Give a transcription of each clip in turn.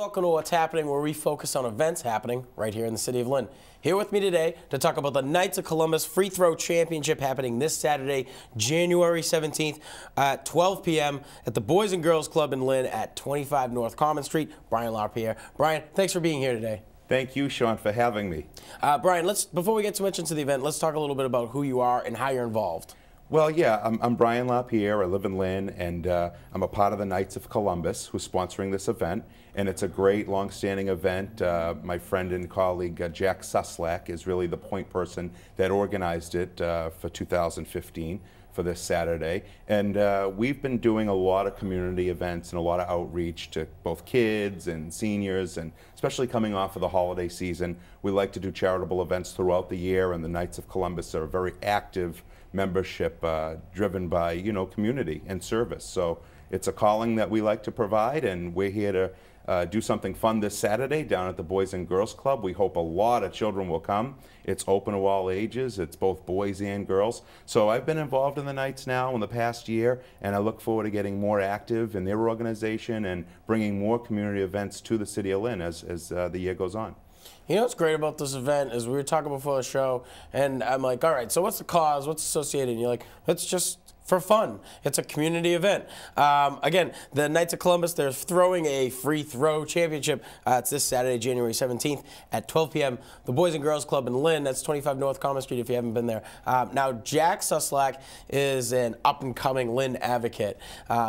Welcome to What's Happening, where we focus on events happening right here in the city of Lynn. Here with me today to talk about the Knights of Columbus Free Throw Championship happening this Saturday, January 17th at 12 p.m. at the Boys and Girls Club in Lynn at 25 North Common Street. Brian LaPierre. Brian, thanks for being here today. Thank you, Sean, for having me. Brian, before we get too much into the event, let's talk a little bit about who you are and how you're involved. Well, yeah, I'm Brian LaPierre. I live in Lynn, and I'm a part of the Knights of Columbus, who's sponsoring this event. And it's a great, long-standing event. My friend and colleague, Jack Suslak, is really the point person that organized it for 2015 for this Saturday. And we've been doing a lot of community events and a lot of outreach to both kids and seniors, and especially coming off of the holiday season. We like to do charitable events throughout the year, and the Knights of Columbus are a very active membership driven by, community and service. So it's a calling that we like to provide, and we're here to do something fun this Saturday down at the Boys and Girls Club. We hope a lot of children will come. It's open to all ages. It's both boys and girls. So I've been involved in the Knights now in the past year, and I look forward to getting more active in their organization and bringing more community events to the city of Lynn as the year goes on. You know what's great about this event is we were talking before the show, and I'm like, all right, so what's the cause? What's associated? And you're like, it's just for fun. It's a community event. Again, the Knights of Columbus, they're throwing a free throw championship. It's this Saturday, January 17th at 12 p.m. The Boys and Girls Club in Lynn. That's 25 North Common Street if you haven't been there. Now, Jack Suslak is an up-and-coming Lynn advocate.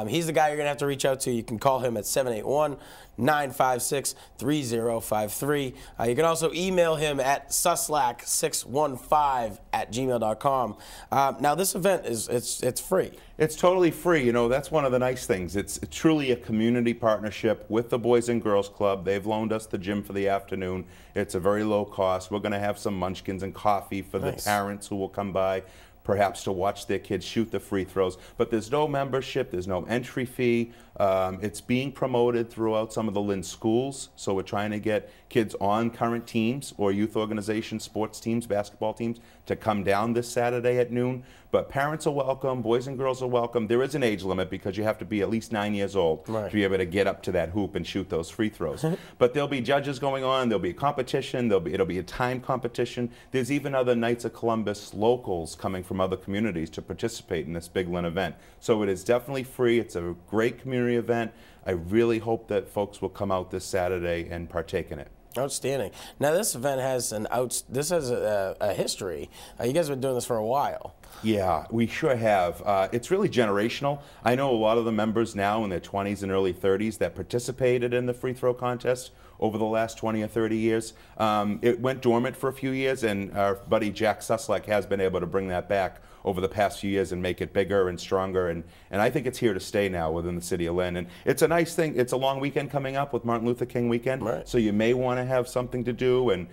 He's the guy you're going to have to reach out to. You can call him at 781-956-3053. You can also email him at suslak615@gmail.com. Now, this event it's free. It's totally free. That's one of the nice things. It's truly a community partnership with the Boys and Girls Club. They've loaned us the gym for the afternoon. It's a very low cost. We're going to have some munchkins and coffee for the parents who will come by, perhaps to watch their kids shoot the free throws. But there's no membership, there's no entry fee. It's being promoted throughout some of the Lynn schools, so we're trying to get kids on current teams or youth organization sports teams, basketball teams, to come down this Saturday at noon. But parents are welcome, boys and girls are welcome. There is an age limit because you have to be at least 9 years old to be able to get up to that hoop and shoot those free throws. But there'll be judges going on, there'll be a competition, it'll be a time competition. There's even other Knights of Columbus locals coming from other communities to participate in this big Lynn event. So it is definitely free. It's a great community event. I really hope that folks will come out this Saturday and partake in it. Outstanding. Now, this event has a history. You guys have been doing this for a while. Yeah, we sure have. It's really generational. I know a lot of the members now in their 20s and early 30s that participated in the free throw contest over the last 20 or 30 years. It went dormant for a few years, and our buddy Jack Suslak has been able to bring that back over the past few years and make it bigger and stronger, and I think it's here to stay now within the city of Lynn. And it's a nice thing. It's a long weekend coming up with Martin Luther King weekend, so you may want to have something to do, and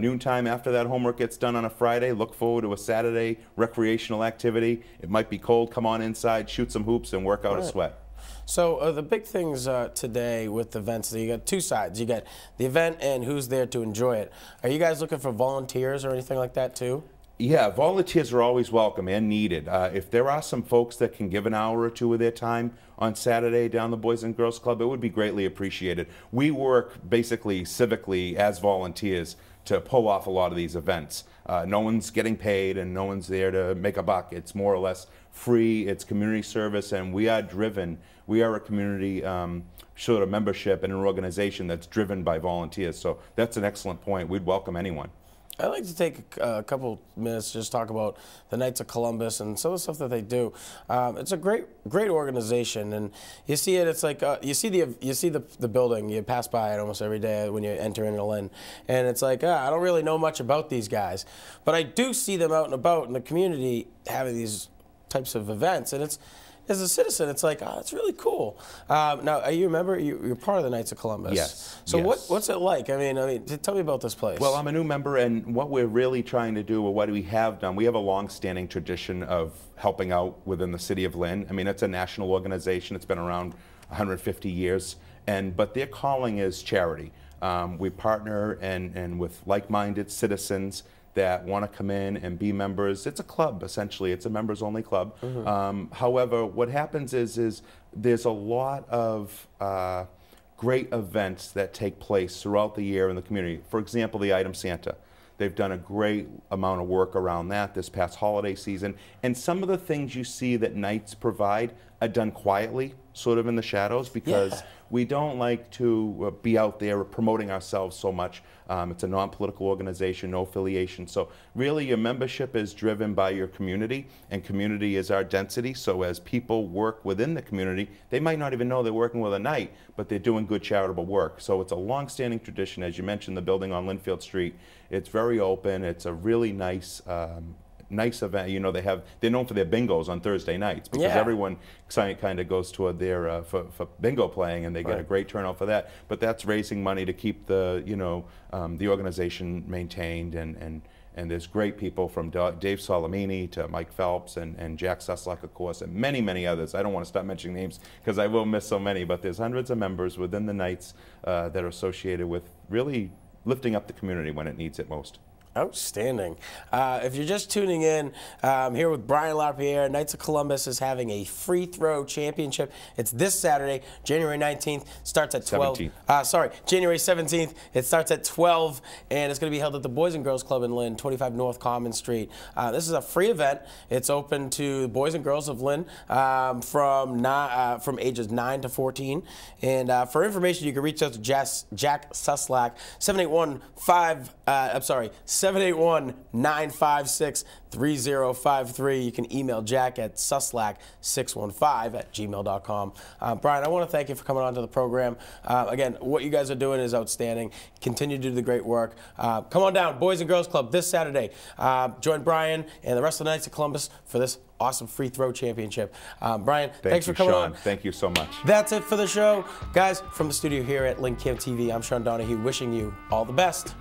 noontime after that homework gets done on a Friday, look forward to a Saturday recreational activity. It might be cold, come on inside, shoot some hoops, and work out a sweat. So the big things today with events, you got two sides. You got the event and who's there to enjoy it. Are you guys looking for volunteers or anything like that too? Yeah, volunteers are always welcome and needed. If there are some folks that can give an hour or two of their time on Saturday down the Boys and Girls Club, it would be greatly appreciated. We work basically civically as volunteers to pull off a lot of these events. No one's getting paid and no one's there to make a buck. It's more or less free, it's community service, and we are driven. We are a community sort of membership and an organization that's driven by volunteers. So that's an excellent point. We'd welcome anyone. I'd like to take a couple minutes to just talk about the Knights of Columbus and some of the stuff that they do. It's a great organization, and you see it. It's like you see the building. You pass by it almost every day when you enter into Lynn, and it's like I don't really know much about these guys, but I do see them out and about in the community having these types of events, and it's. As a citizen, it's like, oh, it's really cool. Now, you remember, you're part of the Knights of Columbus. Yes. So what's it like? I mean, tell me about this place. Well, I'm a new member, and what we're really trying to do, or what we have done, we have a long-standing tradition of helping out within the city of Lynn. I mean, it's a national organization. It's been around 150 years, but their calling is charity. We partner and with like-minded citizens that want to come in and be members. It's a club, essentially. It's a members-only club. However, what happens is there's a lot of great events that take place throughout the year in the community. For example, the Item Santa. They've done a great amount of work around that this past holiday season. And some of the things you see that Knights provide are done quietly, sort of in the shadows, because we don't like to be out there promoting ourselves so much. It's a non-political organization, no affiliation. So really your membership is driven by your community, and community is our density. So as people work within the community, they might not even know they're working with a Knight, but they're doing good charitable work. So it's a long-standing tradition. As you mentioned, the building on Linfield Street, it's very open. It's a really nice nice event. You know, they're known for their bingos on Thursday nights, because everyone kind of goes toward their for bingo playing, and they get a great turnout for that. But that's raising money to keep the the organization maintained, and there's great people from Dave Solimini to Mike Phelps and Jack Suslak, of course, and many, many others. I don't want to stop mentioning names because I will miss so many, but there's hundreds of members within the Knights that are associated with really lifting up the community when it needs it most. Outstanding. If you're just tuning in, here with Brian LaPierre, Knights of Columbus is having a free throw championship. It's this Saturday, January 19th. Starts at 12. January 17th. It starts at 12, and it's going to be held at the Boys and Girls Club in Lynn, 25 North Common Street. This is a free event. It's open to boys and girls of Lynn from ages 9 to 14. And for information, you can reach out to Jack Suslak, 781-956-3053. You can email Jack at suslak615@gmail.com. Brian, I want to thank you for coming on to the program. Again, what you guys are doing is outstanding. Continue to do the great work. Come on down, Boys and Girls Club, this Saturday. Join Brian and the rest of the Knights of Columbus for this awesome free throw championship. Brian, thanks for coming on. Thank you so much. That's it for the show. Guys, from the studio here at Link Cam TV, I'm Sean Donahue, wishing you all the best.